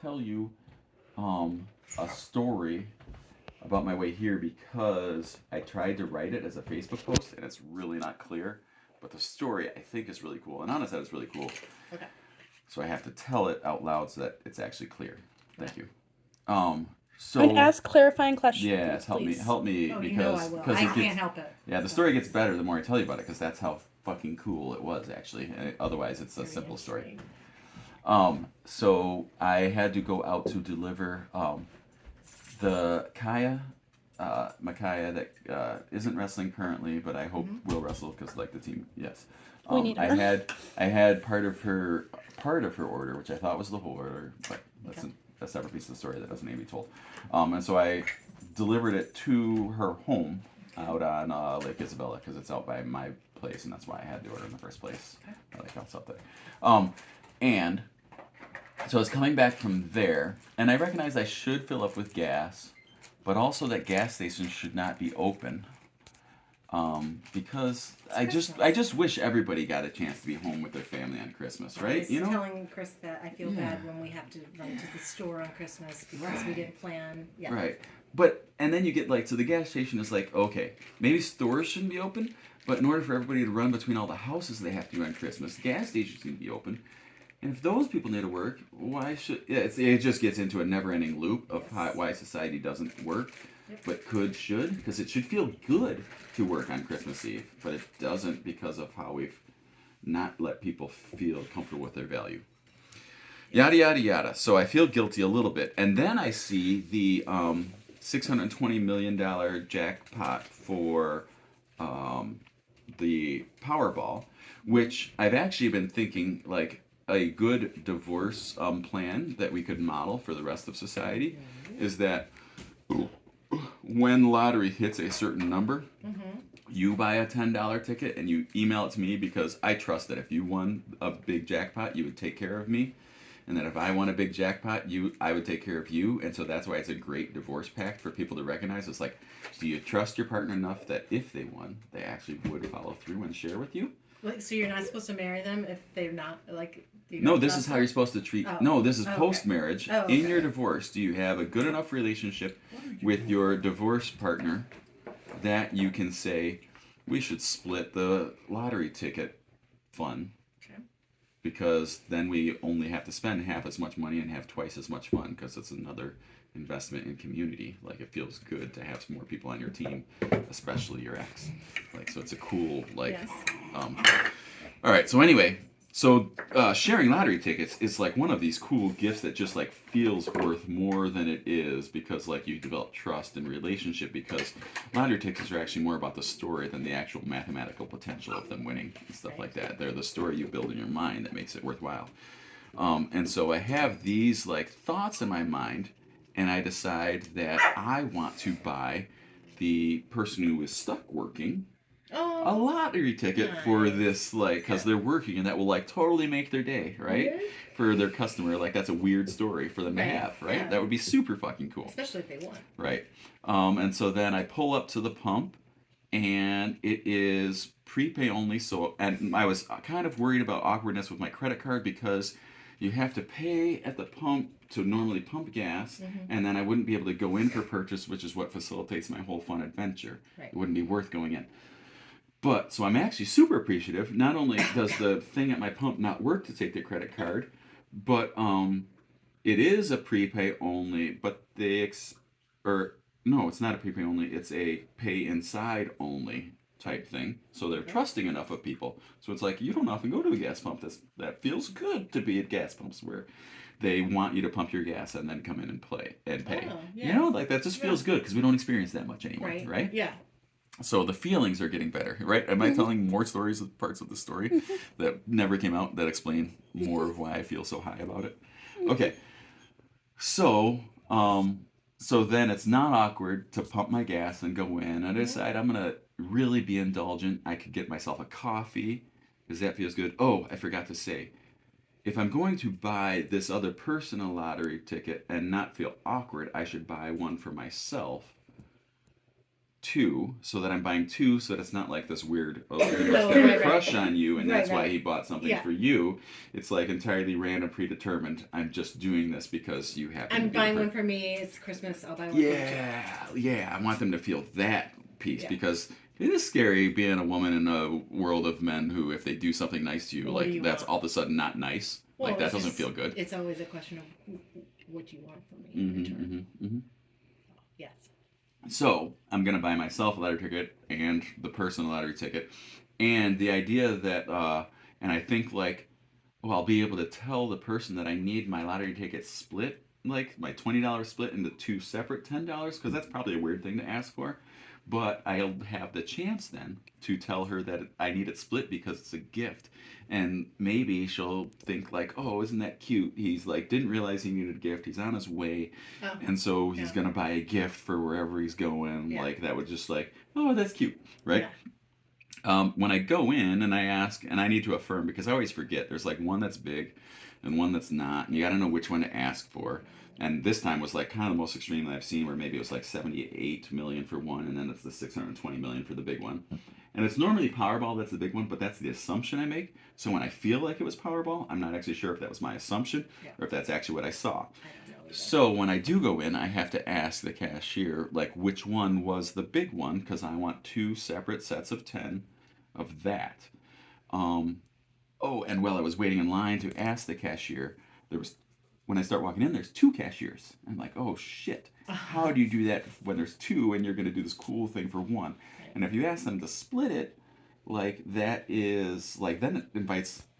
tell you a story about my way here because I tried to write it as a Facebook post and it's really not clear. But the story I think is really cool. And Anna said it's really cool. Okay. So I have to tell it out loud so that it's actually clear. Okay. Thank you. Um, And so ask clarifying questions, yes, please. help me Oh, you know I will. because I it gets can't help it. yeah the So story gets better the more I tell you about it because that's how fucking cool it was actually. And otherwise, it's a very simple story. interesting. So I had to go out to deliver the Kaya, Makaya that isn't wrestling currently, but I hope will wrestle because like the team, yes. We need I her. had part of her order, which I thought was the whole order, but that's Okay. a separate piece of the story that doesn't need to be told. And so I delivered it to her home out on Lake Isabella because it's out by my place, and that's why I had the order in the first place. Okay. I like how it's out there. And so I was coming back from there, and I recognized I should fill up with gas, but also that gas stations should not be open. Because I just wish everybody got a chance to be home with their family on Christmas, I right? was You know, telling Chris that I feel Yeah. bad when we have to run to the store on Christmas because we Right. didn't plan. Yeah. right? But and then you get like so the gas station is like okay, maybe stores shouldn't be open, but in order for everybody to run between all the houses they have to do on Christmas, gas stations need to be open. And if those people need to work, why should yeah, it just gets into a never-ending loop of Yes. why society doesn't work, Yep. but should because it should feel good to work on Christmas Eve, but it doesn't because of how we've not let people feel comfortable with their value. Yada yada yada. So I feel guilty a little bit, and then I see the $620 million jackpot for um, the Powerball, which I've actually been thinking like a good divorce plan that we could model for the rest of society is that when lottery hits a certain number, you buy a $10 ticket and you email it to me because I trust that if you won a big jackpot, you would take care of me. And that if I won a big jackpot, I would take care of you. And so that's why it's a great divorce pact for people to recognize. It's like, do you trust your partner enough that if they won, they actually would follow through and share with you? Like, so you're not supposed to marry them if they're not like. You No, don't this trust is how them? you're supposed to treat. Oh. No, this is Oh, okay. post marriage. Oh, In okay. your divorce, do you have a good enough relationship with your divorce partner that you can say, we should split the lottery ticket fun Okay. because then we only have to spend half as much money and have twice as much fun because it's another investment in community. Like it feels good to have some more people on your team, especially your ex. Like so, it's a cool like. Yes. Um, all right. So anyway, so sharing lottery tickets is like one of these cool gifts that just like feels worth more than it is because like you develop trust and relationship because lottery tickets are actually more about the story than the actual mathematical potential of them winning and stuff like that. They're the story you build in your mind that makes it worthwhile. And so I have these like thoughts in my mind, and I decide that I want to buy the person who is stuck working a Oh. lottery ticket for Nice. this like because they're working and that will like totally make their day, right? Mhm. For their customer, like that's a weird story for them to Right. have, right? Yeah. That would be super fucking cool, Especially if they won. right? And so then I pull up to the pump and it is prepay only. So and I was kind of worried about awkwardness with my credit card because you have to pay at the pump to normally pump gas, and then I wouldn't be able to go in for purchase, which is what facilitates my whole fun adventure. Right. It wouldn't be worth going in. But so I'm actually super appreciative. Not only does the thing at my pump not work to take the credit card, but it is a prepay only. But or no, it's not a prepay only. It's a pay inside only type thing. So they're trusting enough of people. So it's like you don't often go to a gas pump. That feels good to be at gas pumps where they want you to pump your gas and then come in and play and pay. Oh, yeah. You know, like that just feels good because we don't experience that much anymore, Right. right? Yeah. So the feelings are getting better, right? Am I telling more stories of parts of the story that never came out that explain more of why I feel so high about it? Okay, so so then it's not awkward to pump my gas and go in. I decide I'm gonna really be indulgent. I could get myself a coffee because that feels good. Oh, I forgot to say, if I'm going to buy this other person a lottery ticket and not feel awkward, I should buy one for myself two, so that I'm buying two, so that it's not like this weird, oh, he must No, have right, a right. crush on you, and Right, that's why right. he bought something Yeah. for you. It's like entirely random, predetermined. I'm just doing this because you happen to I'm be buying the one for me. It's Christmas. I'll buy one Yeah, yeah. I want them to feel that piece Yeah. because it is scary being a woman in a world of men who, if they do something nice to you, Well, what do like you that's want? all of a sudden not nice. for me. Like Well, that it's doesn't just, feel good. it's always a question of what you want from me in Mm-hmm, return. mm-hmm, mm-hmm. Yes. So I'm gonna buy myself a lottery ticket and the person a lottery ticket, and the idea that, and I think like, well, I'll be able to tell the person that I need my lottery ticket split, like my $20 split into two separate $10, because that's probably a weird thing to ask for. But I'll have the chance then to tell her that I need it split because it's a gift. And maybe she'll think like, oh, isn't that cute? He's like, didn't realize he needed a gift. He's on his way. Oh. And so he's Yeah. going to buy a gift for wherever he's going. Yeah. Like that would just like, oh, that's cute. Right? Yeah. When I go in and I ask, and I need to affirm because I always forget. There's like one that's big, and one that's not, and you got to know which one to ask for. And this time was like kind of the most extreme that I've seen, where maybe it was like 78 million for one, and then it's the 620 million for the big one. And it's normally Powerball that's the big one, but that's the assumption I make. So when I feel like it was Powerball, I'm not actually sure if that was my assumption or if that's actually what I saw. I don't know either. So when I do go in, I have to ask the cashier like which one was the big one because I want two separate sets of 10 of that. Um, oh, and while I was waiting in line to ask the cashier, there was when I start walking in, there's two cashiers. I'm like, oh shit. How do you do that when there's two and you're going to do this cool thing for one? And if you ask them to split it, like that is like then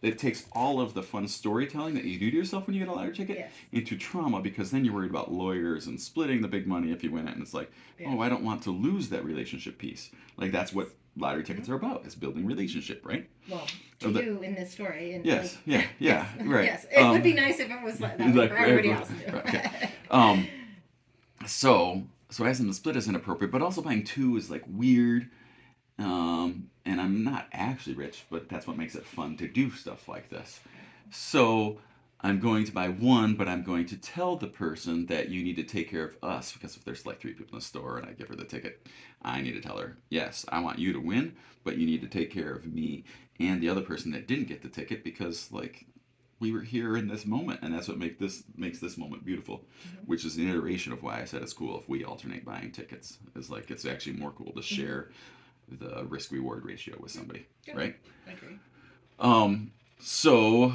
it takes all of the fun storytelling that you do to yourself when you get a lottery ticket Yes. into trauma because then you're worried about lawyers and splitting the big money if you win it, and it's like, Yeah. oh, I don't want to lose that relationship piece. Like that's what lottery tickets are about, is building relationship, right? Well, So to you in this story. And Yes, like, yeah, yes, right. Yes. It would be nice if it was like that like for everybody right, else. Too. right, okay. So asking them to split is inappropriate, but also buying two is like weird. And I'm not actually rich, but that's what makes it fun to do stuff like this. So I'm going to buy one, but I'm going to tell the person that you need to take care of us because if there's like three people in the store and I give her the ticket, I need to tell her, yes, I want you to win, but you need to take care of me and the other person that didn't get the ticket because like we were here in this moment, and that's what makes this moment beautiful, which is an iteration of why I said it's cool if we alternate buying tickets. It's like it's actually more cool to share the risk reward ratio with somebody, Yeah. right? I agree. So,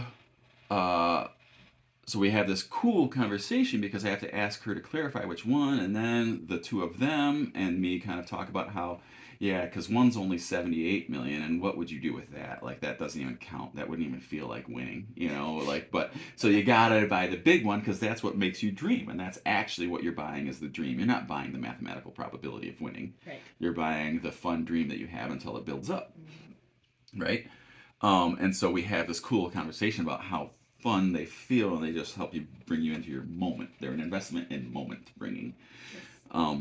so we have this cool conversation because I have to ask her to clarify which one, and then the two of them and me kind of talk about how, yeah, because one's only 78 million, and what would you do with that? Like that doesn't even count. That wouldn't even feel like winning, you know. Like, but so you gotta buy the big one because that's what makes you dream, and that's actually what you're buying is the dream. You're not buying the mathematical probability of winning. Right. You're buying the fun dream that you have until it builds up, right? And so we have this cool conversation about how fun they feel, and they just help you bring you into your moment. They're an investment in moment bringing,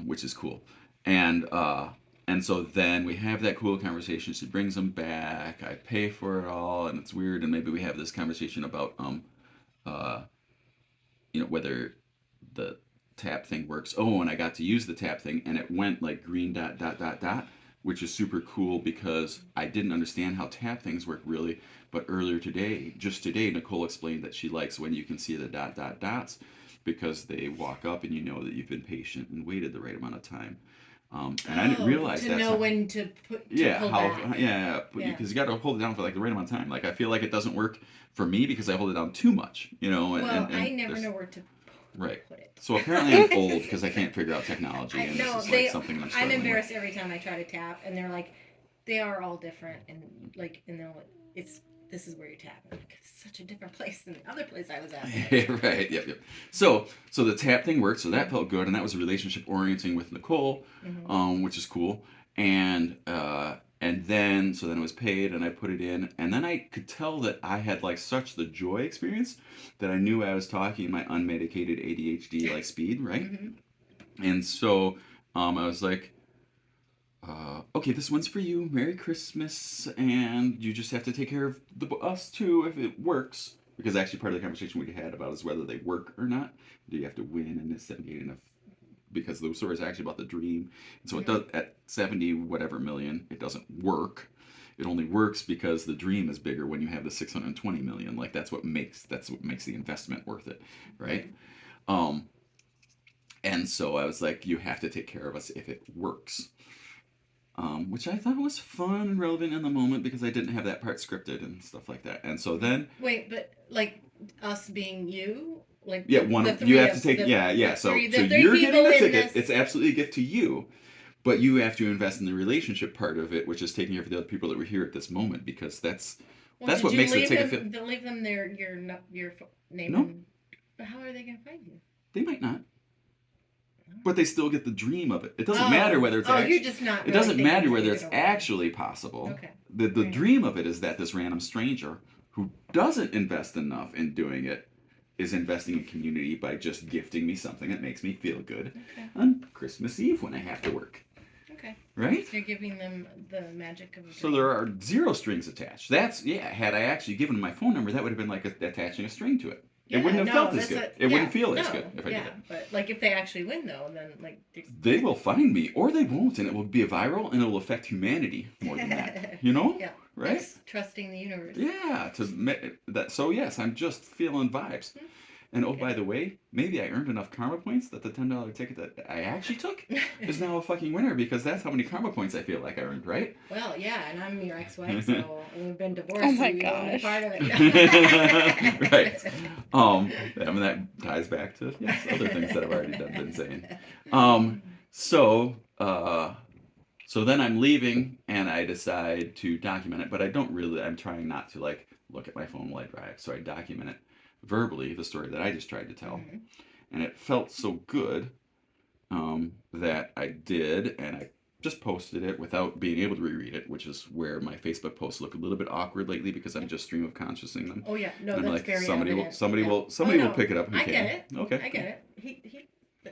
which is cool. And so then we have that cool conversation. She brings them back. I pay for it all, and it's weird. And maybe we have this conversation about uh, whether the tap thing works. Oh, and I got to use the tap thing, and it went like green dot dot dot dot, which is super cool because I didn't understand how tap things work really. But earlier today, just today, Nicole explained that she likes when you can see the dot dot dots because they walk up and you know that you've been patient and waited the right amount of time. And I didn't realize to that's know how, when to put to yeah, pull how back. yeah, because you got to hold it down for like the right amount of time. Like I feel like it doesn't work for me because I hold it down too much, you know. And, Well, and I never there's- know where to Right. put it. So apparently I'm old because I can't figure out technology, and No, this is they. like something I'm I'm struggling embarrassed every time I try to tap, and they're like, they are all different, and like, and they're like, it's this is where you tap. I'm like, it's such a different place than the other place I was at. with. Right. Yep. So the tap thing worked, so that felt good, and that was a relationship orienting with Nicole, which is cool. And then it was paid, and I put it in, and then I could tell that I had like such the joy experience that I knew I was talking my unmedicated ADHD like speed, right? And so I was like, okay, this one's for you. Merry Christmas, and you just have to take care of us too if it works. Because actually, part of the conversation we had about is whether they work or not. Do you have to win in this 78 enough because the story is actually about the dream. And so it Mhm. does at 70 whatever million, it doesn't work. It only works because the dream is bigger when you have the 620 million. Like that's what makes the investment worth it, right? Um, and so I was like, you have to take care of us if it works. Which I thought was fun and relevant in the moment because I didn't have that part scripted and stuff like that. And so then, Wait, but like us being you, like yeah, the you three have to of take, the, yeah, yeah. the So three so the three you're getting people the in ticket. this. It's absolutely a gift to you, but you have to invest in the relationship part of it, which is taking care of the other people that were here at this moment because Well, that's did what you makes the leave ticket fit. them? Leave them your name No, and. But how are they gonna find you? they might not, but they still get the dream of it. It doesn't matter Oh, whether it's oh, you're actually. just not It really doesn't thinking matter that whether you're it's gonna win. actually possible. Okay. The Right. dream of it is that this random stranger who doesn't invest enough in doing it is investing in community by just gifting me something that makes me feel good Okay. on Christmas Eve when I have to work. Okay. Right? You're giving them the magic of a So dream. there are zero strings attached. That's, yeah, had I actually given them my phone number, that would have been like attaching a string to it. Yeah, It wouldn't have no, felt as that's good. a, It yeah, wouldn't feel as no, good if I yeah, did it. but like if they actually win though, then like They will find me, or they won't, and it will be viral, and it will affect humanity more than that. You know? yeah, Right? yes, trusting the universe. Yeah. That. So yes, I'm just feeling vibes. And oh, by the way, maybe I earned enough karma points that the $10 ticket that I actually took is now a fucking winner because that's how many karma points I feel like I earned, right? Well, yeah, and I'm your ex-wife, so we've been divorced. Oh my so you won't be gosh. part of it. Right. I mean that ties back to yes, other things that I've already been saying. So so then I'm leaving and I decide to document it, but I don't really. I'm trying not to like look at my phone while I drive, so I document it verbally the story that I just tried to tell, Mhm. and it felt so good that I did, and I just posted it without being able to reread it, which is where my Facebook posts look a little bit awkward lately because I'm just stream of consciousing them. Oh yeah, no, And I'm that's like, very somebody evident. will Oh, no, pick it up. Who I can? get it. Okay. I get it. He.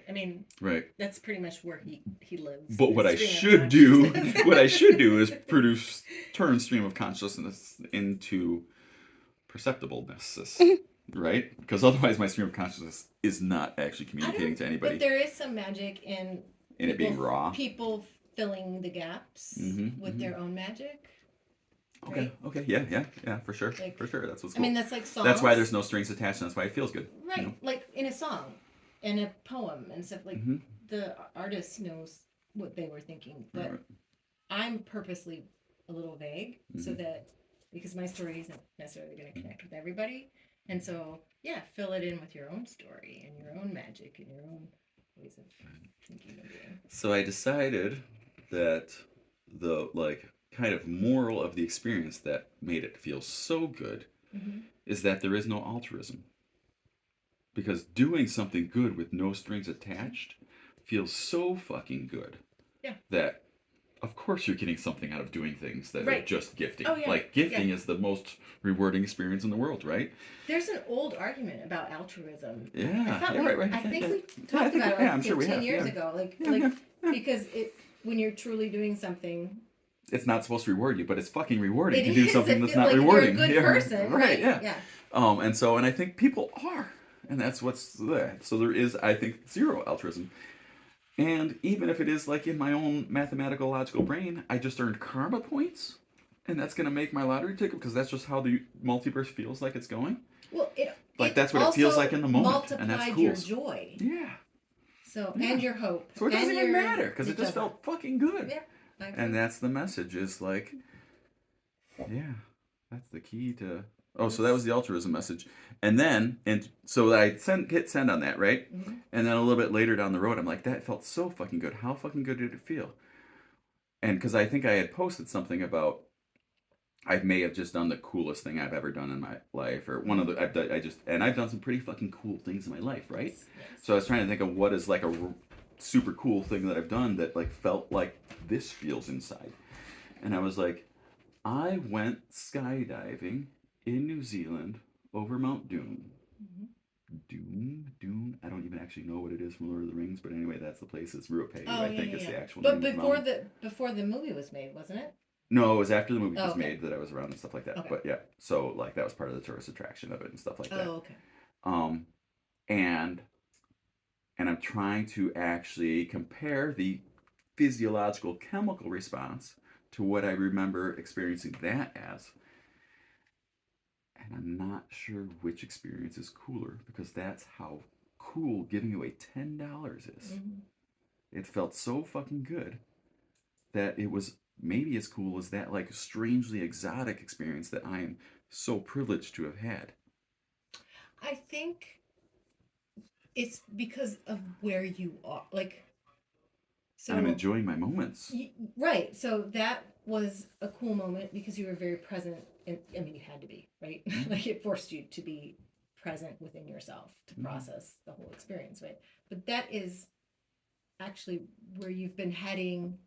I mean, Right. that's pretty much where he lives. But what I Stream of should do, consciousness. what I should do is turn stream of consciousness into perceptibleness, right? Because otherwise, my stream of consciousness is not actually communicating to anybody. But there is some magic in it being raw. People filling the gaps with their own magic. Okay. Right? Okay. Yeah. For sure. Like, for sure. That's what's I cool. mean, that's like songs. That's why there's no strings attached, and that's why it feels good. Right. You know? Like in a song, in a poem, and stuff. Like the artist knows what they were thinking, but Right. I'm purposely a little vague so that because my story isn't necessarily going to connect with everybody, and so yeah, fill it in with your own story and your own magic and your own ways of thinking and being. So I decided that the like kind of moral of the experience that made it feel so good is that there is no altruism. Because doing something good with no strings attached feels so fucking good. Yeah. That of course you're getting something out of doing things that are Right. just gifting. Oh, yeah. Like gifting is the most rewarding experience in the world, right? There's an old argument about altruism. Yeah. I thought Yeah, we, right. I think Yeah. we Yeah, I talked think- about it yeah, like I'm sure we 15 have, years yeah. ago. Like, Yeah. because when you're truly doing something, It's not supposed to reward you, but it's fucking rewarding it to do is. something It that's feels not like rewarding. You're a good Yeah. person, Right, yeah. Yeah. And I think people are. And that's what's there. So there is, I think, zero altruism. And even if it is like in my own mathematical logical brain, I just earned karma points. And that's going to make my lottery ticket because that's just how the multiverse feels like it's going. Well, That's what it feels like in the moment. And that's multiplied cool. your joy. Yeah. So Yeah. and your hope. So it doesn't and even your- matter because it just doesn't. felt fucking good. Yeah. I agree. And that's the message is like, yeah, that's the key to. Oh, so that was the altruism message, and so I hit send on that, right? And then a little bit later down the road, I'm like, that felt so fucking good. How fucking good did it feel? And because I think I had posted something about, I may have just done the coolest thing I've ever done in my life, or one of the I've done some pretty fucking cool things in my life, right? Yes. So I was trying to think of what is like a super cool thing that I've done that like felt like this feels inside, and I was like, I went skydiving in New Zealand over Mount Doom. Doom. I don't even actually know what it is from Lord of the Rings, but anyway, that's the place. It's Ruape, Oh, I think is the actual But name. before the movie was made, wasn't it? No, it was after the movie Oh, was okay. made that I was around and stuff like that. Okay. But yeah, so like that was part of the tourist attraction of it and stuff like that. Oh, okay. And and I'm trying to actually compare the physiological chemical response to what I remember experiencing that as. And I'm not sure which experience is cooler because that's how cool giving away $10 is. Mm-hmm. It felt so fucking good that it was maybe as cool as that like strangely exotic experience that I am so privileged to have had. I think it's because of where you are. Like, And I'm so, enjoying my moments. right. So that was a cool moment because you were very present. And I mean, you had to be, right? Mhm. Like, it forced you to be present within yourself to Mhm. process the whole experience, right? But that is actually where you've been heading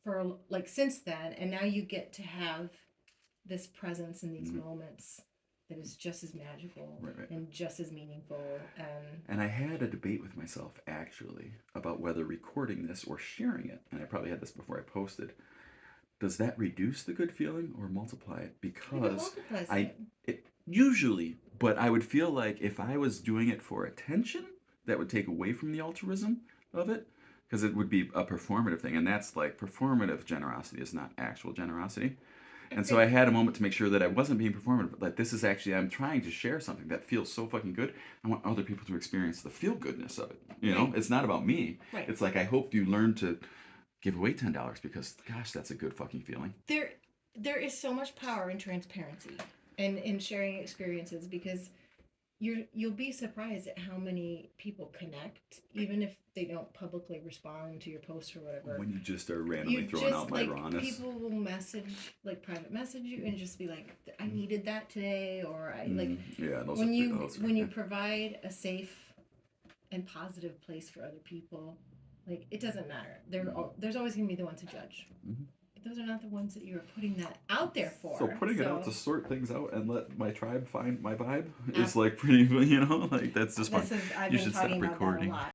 for like since then. And now you get to have this presence in these Mhm. moments that is just as magical Right, right. and just as meaningful. And And I had a debate with myself actually about whether recording this or sharing it. And I probably had this before I posted. Does that reduce the good feeling or multiply it? I think it Because multiplies I it. it usually, but I would feel like if I was doing it for attention, that would take away from the altruism of it because it would be a performative thing, and that's like performative generosity is not actual generosity. I And so I think had a moment to make sure that I wasn't being performative. Like this is actually I'm trying to share something that feels so fucking good. I want other people to experience the feel goodness of it. You know, right, it's not about me. right. It's like I hope you learn to give away $10 because gosh, that's a good fucking feeling. There is so much power in transparency and in sharing experiences because you'll be surprised at how many people connect even if they don't publicly respond to your post or whatever. When you just are randomly You throwing out just my like rawness. people will message like private message you and just be like, I needed that today, or I like Yeah, when you those are when you yeah. provide a safe and positive place for other people, like it doesn't matter. There's always gonna be the ones who judge. Mhm. But those are not the ones that you're putting that out there So for. putting it out to So sort things out and let my tribe find my vibe ab- is like pretty, like that's just fun. this is I've You been should talking stop about that a recording. lot.